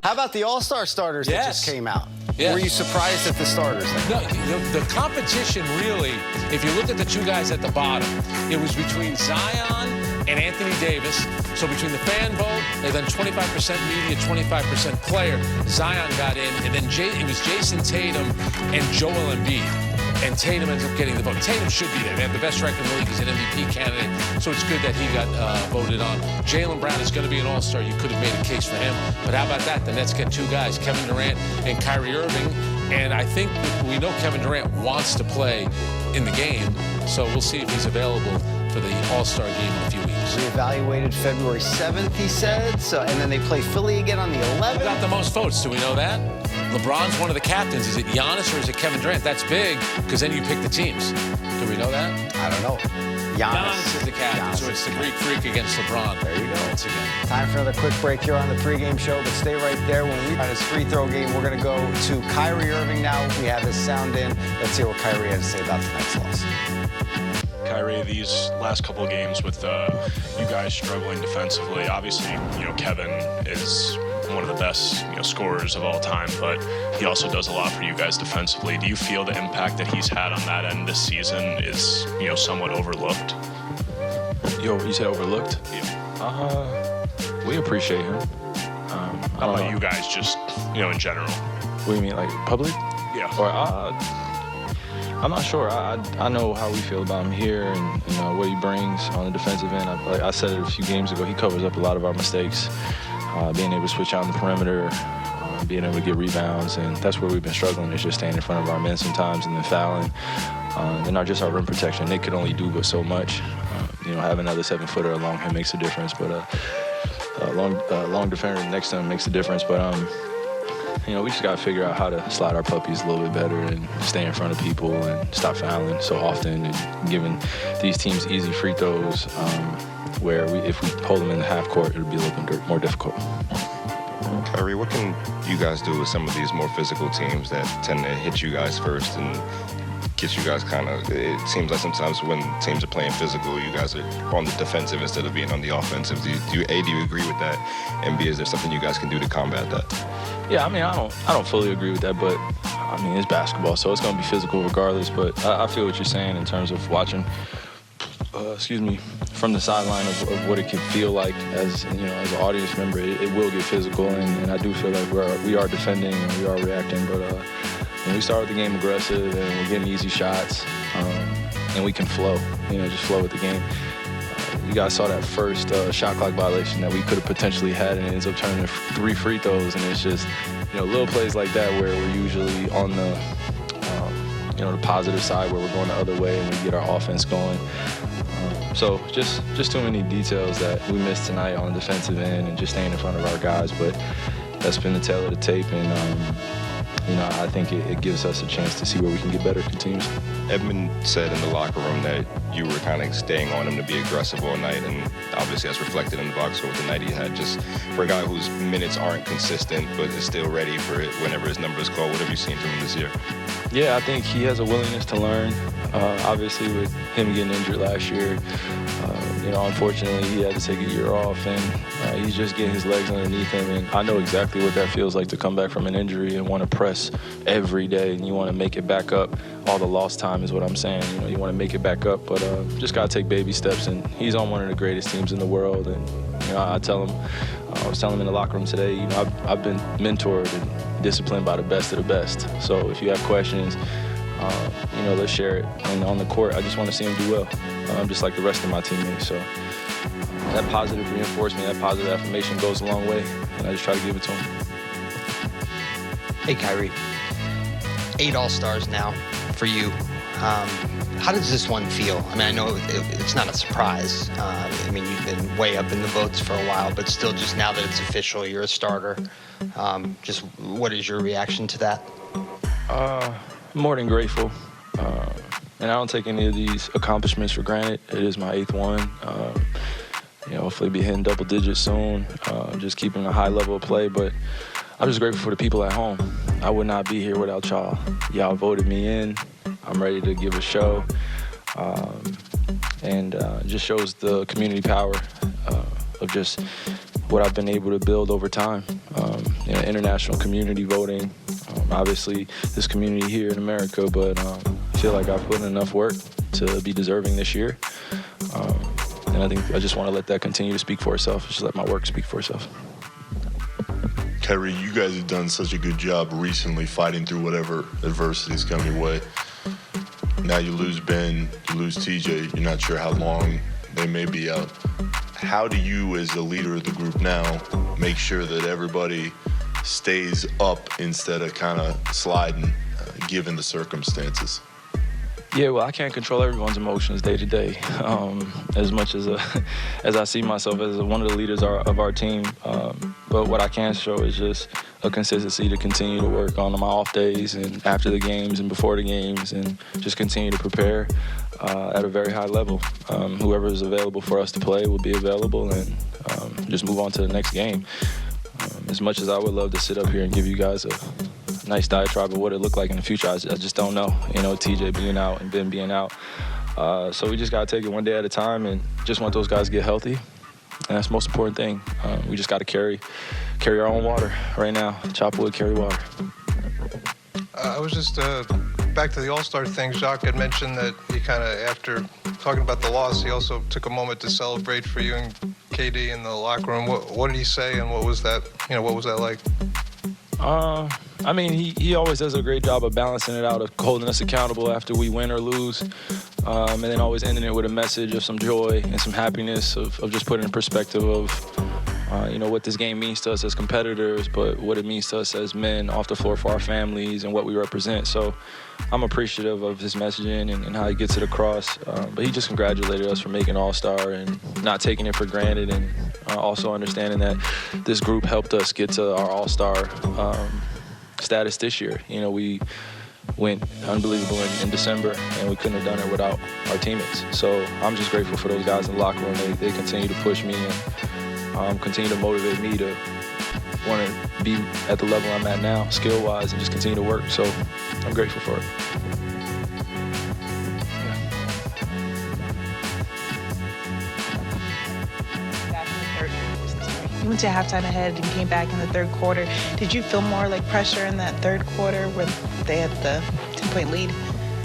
How about the All-Star starters that just came out? Yes. Were you surprised at the starters? No, the competition really, if you look at the two guys at the bottom, it was between Zion and Anthony Davis. So between the fan vote and then 25% media, 25% player, Zion got in, and then it was Jason Tatum and Joel Embiid. And Tatum ends up getting the vote. Tatum should be there. They have the best record in the league. He's an MVP candidate, so it's good that he got voted on. Jaylen Brown is going to be an all-star. You could have made a case for him. But how about that? The Nets get two guys, Kevin Durant and Kyrie Irving. And I think we know Kevin Durant wants to play in the game, so we'll see if he's available for the All-Star game in a few weeks. Reevaluated February 7th, he said. So, and then they play Philly again on the 11th. Who got the most votes? Do we know that? LeBron's one of the captains. Is it Giannis or is it Kevin Durant? That's big, because then you pick the teams. Do we know that? I don't know. Giannis is the captain, so it's the Greek freak against LeBron. There you go. Once again. Time for another quick break here on the pregame show, but stay right there. When we on his free throw game, we're going to go to Kyrie Irving now. We have his sound in. Let's hear what Kyrie has to say about tonight's loss. Kyrie, these last couple of games with you guys struggling defensively, obviously, Kevin is one of the best scorers of all time, but he also does a lot for you guys defensively. Do you feel the impact that he's had on that end this season is somewhat overlooked? You said overlooked? Yeah. We appreciate him. How about you guys, just in general? What do you mean, like public? Yeah. Or I'm not sure. I know how we feel about him here and what he brings on the defensive end. Like I said it a few games ago, he covers up a lot of our mistakes. Being able to switch out on the perimeter, being able to get rebounds, and that's where we've been struggling, is just staying in front of our men sometimes and then fouling. And not just our rim protection. Nick could only do but so much. Having another 7-footer along him makes a difference, but long defender next to him makes a difference. But we just got to figure out how to slide our puppies a little bit better and stay in front of people and stop fouling so often and giving these teams easy free throws. Where if we hold them in the half court, it'll be a little bit more difficult. Kyrie, what can you guys do with some of these more physical teams that tend to hit you guys first and get you guys it seems like sometimes when teams are playing physical, you guys are on the defensive instead of being on the offensive. Do you agree with that? And B, is there something you guys can do to combat that? Yeah, I don't fully agree with that, but it's basketball, so it's going to be physical regardless. But I feel what you're saying in terms of watching, from the sideline of what it can feel like as as an audience member. It will get physical, and I do feel like we are defending and we are reacting. But when we start with the game aggressive and we're getting easy shots, and we can flow, just flow with the game. You guys saw that first shot clock violation that we could have potentially had, and it ends up turning to 3 free throws. And it's just little plays like that where we're usually on the the positive side, where we're going the other way and we get our offense going. So just too many details that we missed tonight on the defensive end and just staying in front of our guys. But that's been the tale of the tape, and I think it gives us a chance to see where we can get better continuously. Edmund said in the locker room that you were kind of staying on him to be aggressive all night, and obviously that's reflected in the box score with the night he had. Just for a guy whose minutes aren't consistent but is still ready for it whenever his number is called, what have you seen from him this year? Yeah, I think he has a willingness to learn. Obviously, with him getting injured last year, unfortunately, he had to take a year off, and he's just getting his legs underneath him. And I know exactly what that feels like, to come back from an injury and want to press every day, and you want to make it back up. All the lost time is what I'm saying. You want to make it back up, but just got to take baby steps. And he's on one of the greatest teams in the world. And I tell him, I was telling him in the locker room today, I've been mentored and disciplined by the best of the best. So if you have questions, let's share it. And on the court, I just want to see him do well, just like the rest of my teammates. So that positive reinforcement, that positive affirmation goes a long way, and I just try to give it to him. Hey, Kyrie. 8 All-Stars now for you. How does this one feel? I know it's not a surprise. You've been way up in the votes for a while, but still, just now that it's official, you're a starter. Just what is your reaction to that? More than grateful. And I don't take any of these accomplishments for granted. It is my 8th one. hopefully be hitting double digits soon, just keeping a high level of play. But I'm just grateful for the people at home. I would not be here without y'all. Y'all voted me in. I'm ready to give a show. And just shows the community power of just what I've been able to build over time. International community voting, obviously this community here in America, but I feel like I've put in enough work to be deserving this year. And I think I just want to let that continue to speak for itself, just let my work speak for itself. Kyrie, you guys have done such a good job recently fighting through whatever adversities come your way. Now you lose Ben, you lose TJ, you're not sure how long they may be out. How do you, as the leader of the group now, make sure that everybody stays up instead of kind of sliding, given the circumstances? Yeah, well, I can't control everyone's emotions day to day. As much as I see myself as one of the leaders of our team, but what I can show is just a consistency to continue to work on my off days and after the games and before the games, and just continue to prepare at a very high level. Whoever is available for us to play will be available, and just move on to the next game. As much as I would love to sit up here and give you guys a nice diatribe of what it looked like in the future, I just don't know. TJ being out and Ben being out. So we just got to take it one day at a time and just want those guys to get healthy. And that's the most important thing. We just got to carry our own water right now. Chop wood, carry water. I was just back to the All-Star thing. Jacques had mentioned that he kind of, after talking about the loss, he also took a moment to celebrate for you and KD in the locker room. What did he say, and what was that? What was that like? I mean, he always does a great job of balancing it out, of holding us accountable after we win or lose, and then always ending it with a message of some joy and some happiness, of just putting in perspective of, what this game means to us as competitors, but what it means to us as men off the floor for our families and what we represent. So I'm appreciative of his messaging and how he gets it across. But he just congratulated us for making All-Star and not taking it for granted, and also understanding that this group helped us get to our All-Star status this year. We went unbelievable in December, and we couldn't have done it without our teammates. So I'm just grateful for those guys in the locker room. They continue to push me and continue to motivate me to want to be at the level I'm at now, skill-wise, and just continue to work. So I'm grateful for it. You went to halftime ahead and came back in the third quarter. Did you feel more like pressure in that third quarter when they had the 10-point lead?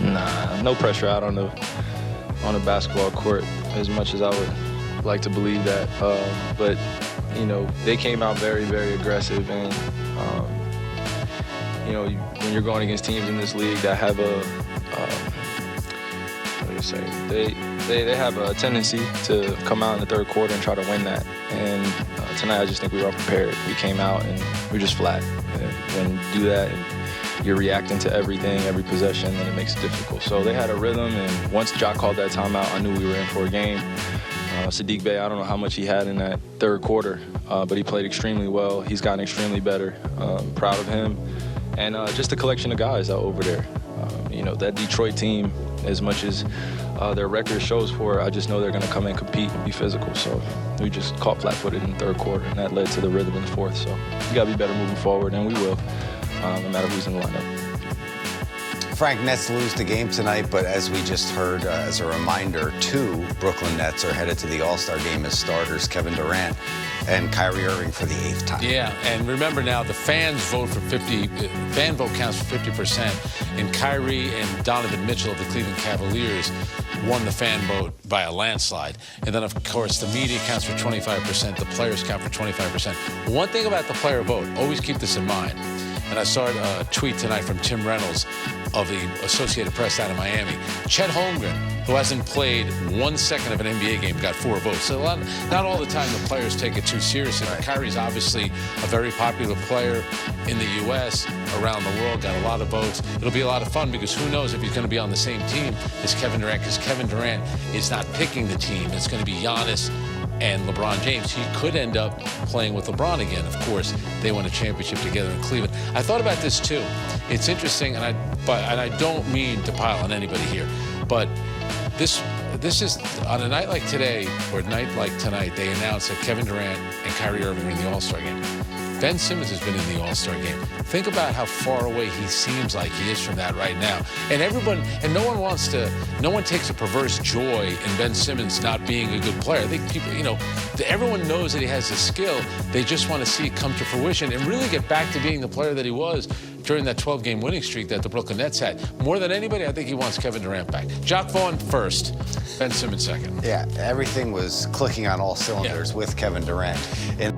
Nah, no pressure out on the basketball court, as much as I would like to believe that. But they came out very, very aggressive, and when you're going against teams in this league that have they have a tendency to come out in the third quarter and try to win that. And tonight, I just think we were unprepared. We came out and we were just flat. And when you do that and you're reacting to everything, every possession, then it makes it difficult. So they had a rhythm, and once Jock called that timeout, I knew we were in for a game. Sadiq Bey, I don't know how much he had in that third quarter, but he played extremely well. He's gotten extremely better. Proud of him. And just a collection of guys out over there. That Detroit team, as much as their record shows for it, I just know they're going to come and compete and be physical. So we just caught flat-footed in the third quarter, and that led to the rhythm in the fourth. So we got to be better moving forward, and we will, no matter who's in the lineup. Frank, Nets lose the game tonight, but as we just heard, as a reminder, 2 Brooklyn Nets are headed to the All-Star game as starters, Kevin Durant and Kyrie Irving for the 8th time. Yeah, and remember now, the fans vote for 50, fan vote counts for 50%, and Kyrie and Donovan Mitchell of the Cleveland Cavaliers won the fan vote by a landslide. And then, of course, the media counts for 25%, the players count for 25%. One thing about the player vote, always keep this in mind, and I saw a tweet tonight from Tim Reynolds of the Associated Press out of Miami. Chet Holmgren, who hasn't played 1 second of an NBA game, got 4 votes. So not all the time the players take it too seriously. But Kyrie's obviously a very popular player in the U.S., around the world, got a lot of votes. It'll be a lot of fun because who knows if he's going to be on the same team as Kevin Durant, because Kevin Durant is not picking the team. It's going to be Giannis and LeBron James. He could end up playing with LeBron again. Of course, they won a championship together in Cleveland. I thought about this too. It's interesting, and I don't mean to pile on anybody here, but this is, on a night like today, or a night like tonight, they announced that Kevin Durant and Kyrie Irving are in the All-Star game. Ben Simmons has been in the All-Star game. Think about how far away he seems like he is from that right now. And no one takes a perverse joy in Ben Simmons not being a good player. I think people, everyone knows that he has the skill. They just want to see it come to fruition and really get back to being the player that he was during that 12-game winning streak that the Brooklyn Nets had. More than anybody, I think he wants Kevin Durant back. Jock Vaughn first, Ben Simmons second. Yeah, everything was clicking on all cylinders with Kevin Durant. In